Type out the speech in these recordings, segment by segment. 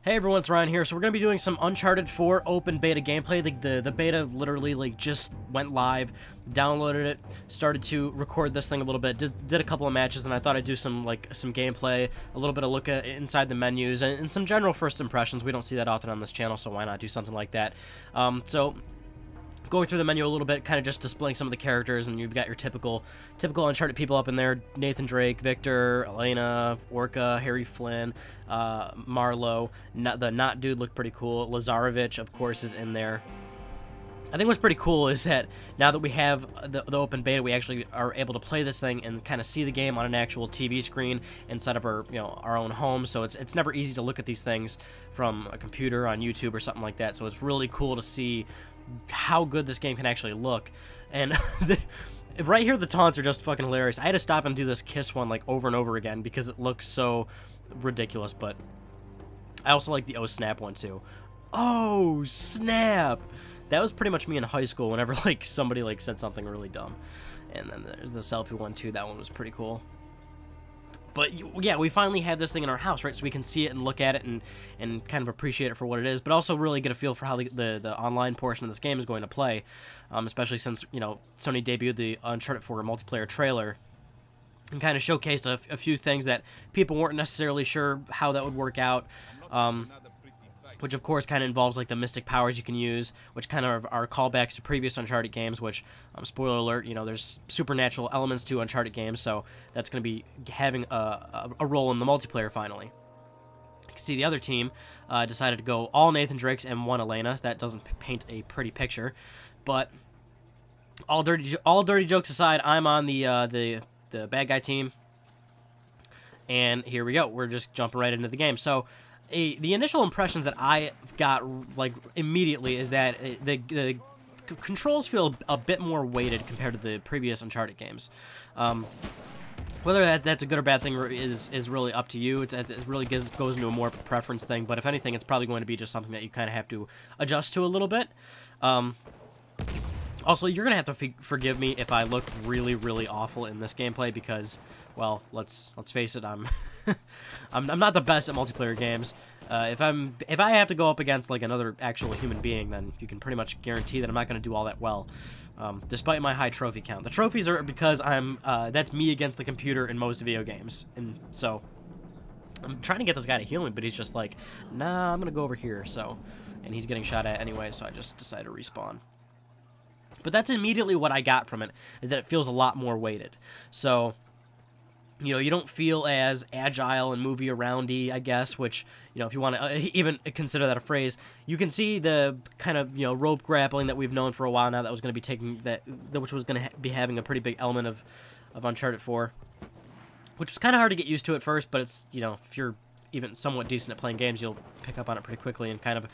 Hey everyone, it's Ryan here. So we're going to be doing some Uncharted 4 open beta gameplay. The beta literally just went live, downloaded it, started to record this thing a little bit, did a couple of matches, and I thought I'd do some gameplay, a little bit of look at inside the menus, and some general first impressions. We don't see that often on this channel, so why not do something like that? So going through the menu a little bit, kind of just displaying some of the characters, and you've got your typical Uncharted people up in there: Nathan Drake, Victor, Elena, Orca, Harry Flynn, Marlowe. The Not Dude looked pretty cool. Lazarevich, of course, is in there. I think what's pretty cool is that now that we have the open beta, we actually are able to play this thing and kind of see the game on an actual TV screen inside of our own home. So it's never easy to look at these things from a computer on YouTube or something like that. So it's really cool to see how good this game can actually look. And right here, the taunts are just fucking hilarious. I had to stop and do this kiss one like over and over again because it looks so ridiculous. But I also like the oh snap one too. Oh snap! That was pretty much me in high school whenever like somebody like said something really dumb. And then there's the selfie one too. That one was pretty cool. But yeah, we finally have this thing in our house, right? So we can see it and look at it and kind of appreciate it for what it is, but also really get a feel for how the online portion of this game is going to play, especially since, Sony debuted the Uncharted 4 multiplayer trailer and kind of showcased a few things that people weren't necessarily sure how that would work out, which of course kind of involves like the mystic powers you can use, which kind of are callbacks to previous Uncharted games, which, spoiler alert, there's supernatural elements to Uncharted games, so that's going to be having a role in the multiplayer finally. You can see the other team decided to go all Nathan Drakes and one Elena. That doesn't paint a pretty picture, but all dirty jokes aside, I'm on the bad guy team, and here we go. We're just jumping right into the game. So the initial impressions that I got like immediately is that the controls feel a bit more weighted compared to the previous Uncharted games. Whether that's a good or bad thing is really up to you. It really goes into a more preference thing, but if anything, it's probably going to be just something that you kind of have to adjust to a little bit. Also, you're gonna have to forgive me if I look really, really awful in this gameplay because, well, let's face it, I'm not the best at multiplayer games. If I have to go up against like another actual human being, then you can pretty much guarantee that I'm not gonna do all that well, despite my high trophy count. The trophies are because that's me against the computer in most video games, and so I'm trying to get this guy to heal me, but he's just like, nah, I'm gonna go over here. So, and he's getting shot at anyway, so I just decided to respawn. But that's immediately what I got from it, is that it feels a lot more weighted. So, you don't feel as agile and movie aroundy, I guess, which, if you want to even consider that a phrase, you can see the kind of, rope grappling that we've known for a while now that was going to be which was going to be having a pretty big element of Uncharted 4, which was kind of hard to get used to at first, but it's, if you're even somewhat decent at playing games, you'll pick up on it pretty quickly and kind of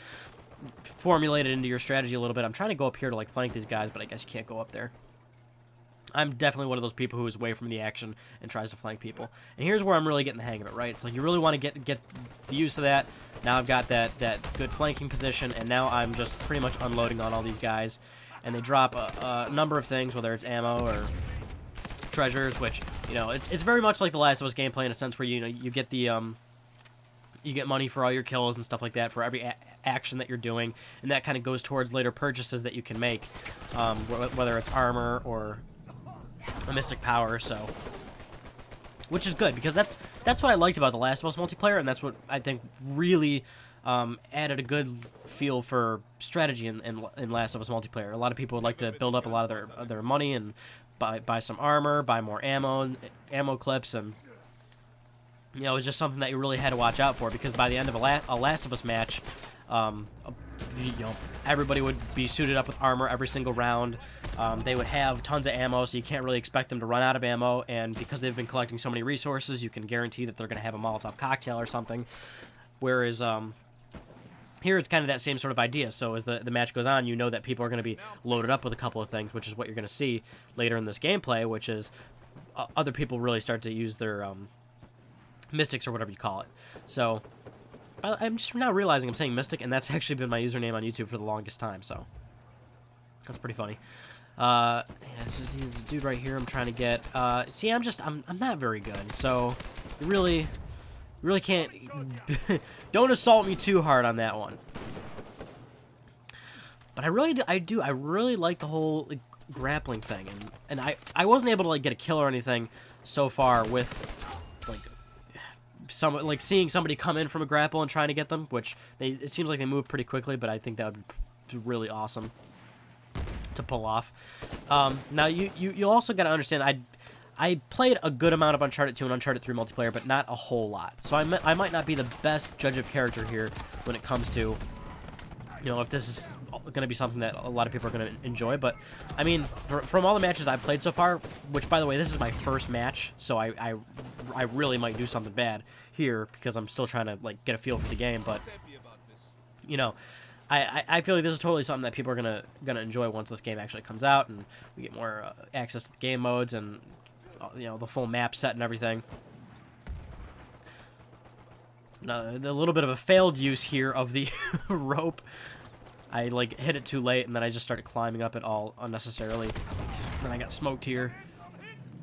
formulate it into your strategy a little bit. I'm trying to go up here to like flank these guys, but I guess you can't go up there. I'm definitely one of those people who is away from the action and tries to flank people. And here's where I'm really getting the hang of it, right? It's like you really want to get the use of that. Now I've got that good flanking position, and now I'm just pretty much unloading on all these guys. And they drop a number of things, whether it's ammo or treasures, which, it's very much like the Last of Us gameplay in a sense where, you get the you get money for all your kills and stuff like that for every action that you're doing, and that kind of goes towards later purchases that you can make, whether it's armor or a mystic power. So, which is good because that's what I liked about the Last of Us multiplayer, and that's what I think really added a good feel for strategy in Last of Us multiplayer. A lot of people would like to build up a lot of their money and buy some armor, buy more ammo clips, and it was just something that you really had to watch out for, because by the end of a Last of Us match, everybody would be suited up with armor every single round. They would have tons of ammo, so you can't really expect them to run out of ammo, and because they've been collecting so many resources, you can guarantee that they're going to have a Molotov cocktail or something. Whereas here it's kind of that same sort of idea. So as the match goes on, you know that people are going to be loaded up with a couple of things, which is what you're going to see later in this gameplay, which is other people really start to use their mystics or whatever you call it. So I'm just now realizing I'm saying mystic, and that's actually been my username on YouTube for the longest time, so that's pretty funny. Yeah, there's a dude right here I'm trying to get. See, I'm not very good, so really Really can't... Don't assault me too hard on that one. But I really like the whole like, grappling thing, and I wasn't able to like get a kill or anything so far with like seeing somebody come in from a grapple and trying to get them, which it seems like they move pretty quickly, but I think that would be really awesome to pull off. Now you also got to understand I played a good amount of Uncharted 2 and Uncharted 3 multiplayer, but not a whole lot. So I might not be the best judge of character here when it comes to, you know, if this is going to be something that a lot of people are going to enjoy. But, I mean, from all the matches I've played so far, which, by the way, this is my first match, so I really might do something bad here because I'm still trying to, like, get a feel for the game. But, you know, I feel like this is totally something that people are gonna enjoy once this game actually comes out and we get more access to the game modes and, you know, the full map set and everything. A little bit of a failed use here of the rope. I like hit it too late and then I just started climbing up it all unnecessarily. Then I got smoked here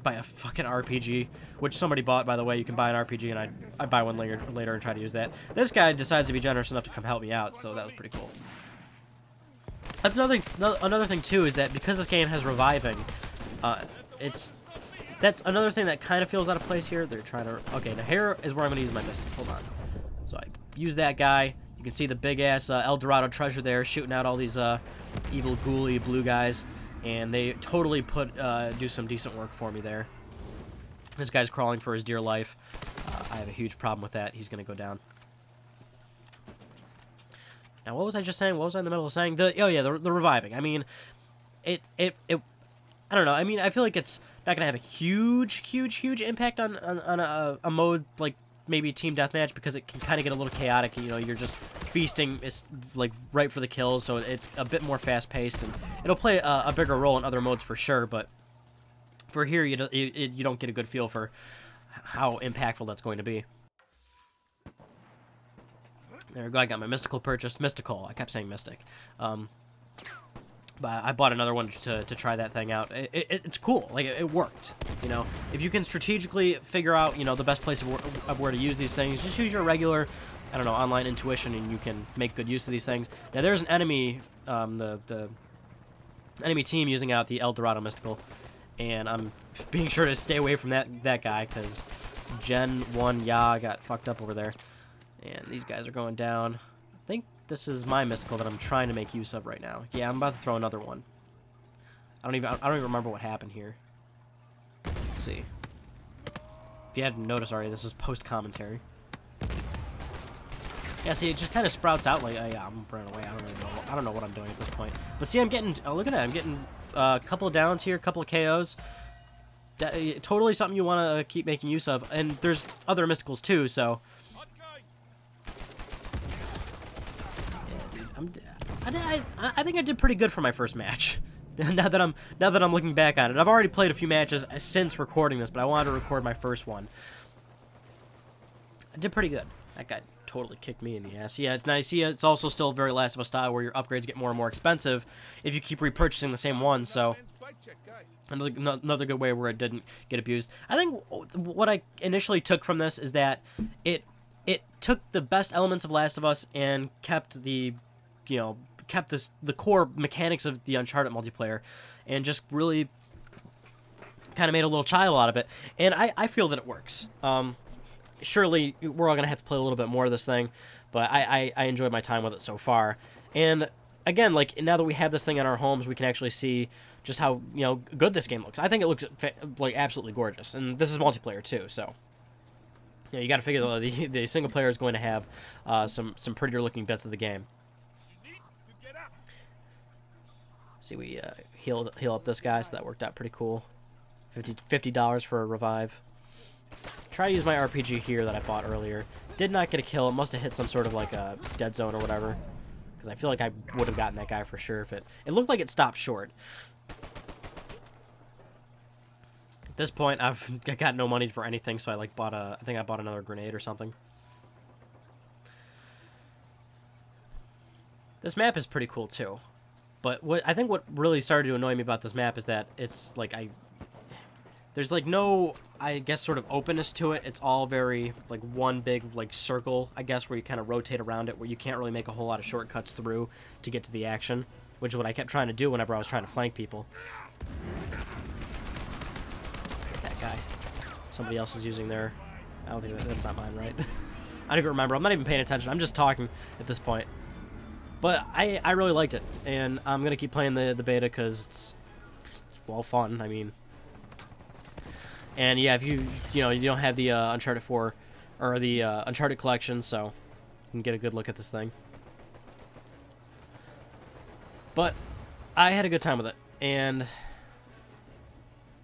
by a fucking RPG, which somebody bought, by the way. You can buy an RPG, and I buy one later and try to use that. This guy decides to be generous enough to come help me out, so that was pretty cool. That's another thing too, is that because this game has reviving, that's another thing that kind of feels out of place here. They're trying to... Okay, now here is where I'm going to use my mystic. Hold on. So I use that guy. You can see the big-ass El Dorado treasure there shooting out all these evil, ghouly blue guys. And they totally do some decent work for me there. This guy's crawling for his dear life. I have a huge problem with that. He's going to go down. Now, what was I just saying? What was I in the middle of saying? The reviving. I mean, I don't know. I mean, I feel like it's not going to have a huge impact on a mode like maybe Team Deathmatch, because it can kind of get a little chaotic. You know, you're just feasting, it's like right for the kills, so it's a bit more fast-paced, and it'll play a bigger role in other modes for sure. But for here, you don't get a good feel for how impactful that's going to be. There we go. I got my mystical purchased. Mystical. I kept saying mystic. But I bought another one to try that thing out. It's cool. Like, it worked. You know, if you can strategically figure out, you know, the best place of where to use these things, just use your regular, I don't know, online intuition, and you can make good use of these things. Now, there's an enemy, the enemy team using out the El Dorado Mystical, and I'm being sure to stay away from that guy, because Gen 1 Ya got fucked up over there. And these guys are going down. I think this is my mystical that I'm trying to make use of right now. Yeah, I'm about to throw another one. I don't even remember what happened here. Let's see. If you hadn't noticed already, this is post-commentary. Yeah, see, it just kind of sprouts out like, yeah, I'm running away. I don't know what I'm doing at this point. But see, I'm getting, look at that. I'm getting a couple of downs here, a couple of KOs. Totally something you want to keep making use of. And there's other mysticals too, so... I think I did pretty good for my first match. now that I'm looking back on it, I've already played a few matches since recording this, but I wanted to record my first one. I did pretty good. That guy totally kicked me in the ass. Yeah, it's nice. Yeah, it's also still very Last of Us style, where your upgrades get more and more expensive if you keep repurchasing the same one. So another good way where it didn't get abused. I think what I initially took from this is that it took the best elements of Last of Us and kept the the core mechanics of the Uncharted multiplayer, and just really kind of made a little child out of it. And I feel that it works. Surely we're all gonna have to play a little bit more of this thing, but I enjoyed my time with it so far. And again, like, now that we have this thing in our homes, we can actually see just how, you know, good this game looks. I think it looks like absolutely gorgeous, and this is multiplayer too, so. Yeah, you got to figure the single player is going to have some prettier looking bits of the game. See, we heal up this guy, so that worked out pretty cool. $50 for a revive. Try to use my RPG here that I bought earlier. Did not get a kill. It must have hit some sort of like a dead zone or whatever, because I feel like I would have gotten that guy for sure if it looked like it stopped short. At this point, I've got no money for anything, so I think I bought another grenade or something. This map is pretty cool too, but I think what really started to annoy me about this map is that it's like there's like no I guess, sort of openness to it. It's all very, like, one big, like, circle, I guess, where you kind of rotate around it, where you can't really make a whole lot of shortcuts through to get to the action, which is what I kept trying to do whenever I was trying to flank people. That guy. Somebody else is using their... I don't think that's not mine, right? I don't even remember. I'm not even paying attention. I'm just talking at this point. But I really liked it, and I'm going to keep playing the beta because it's, well, fun. I mean... And yeah, if you don't have the Uncharted 4 or the Uncharted collection, so you can get a good look at this thing. But I had a good time with it, and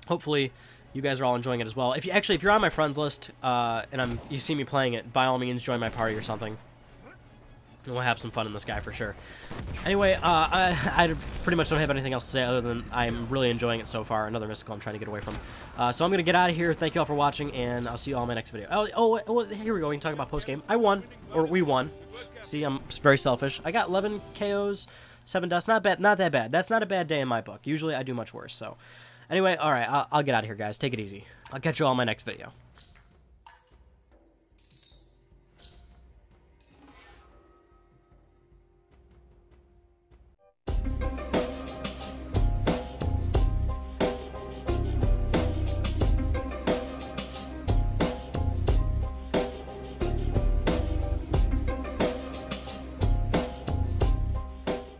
hopefully you guys are all enjoying it as well. If you're on my friends list and you see me playing it, by all means join my party or something. And we'll have some fun in this guy for sure. Anyway, I pretty much don't have anything else to say other than I'm really enjoying it so far. Another mystical I'm trying to get away from. So I'm going to get out of here. Thank you all for watching, and I'll see you all in my next video. Oh, here we go. We can talk about post-game. I won. Or we won. See, I'm very selfish. I got 11 KOs, 7 deaths. Not bad. Not that bad. That's not a bad day in my book. Usually I do much worse. So anyway, all right. I'll get out of here, guys. Take it easy. I'll catch you all in my next video.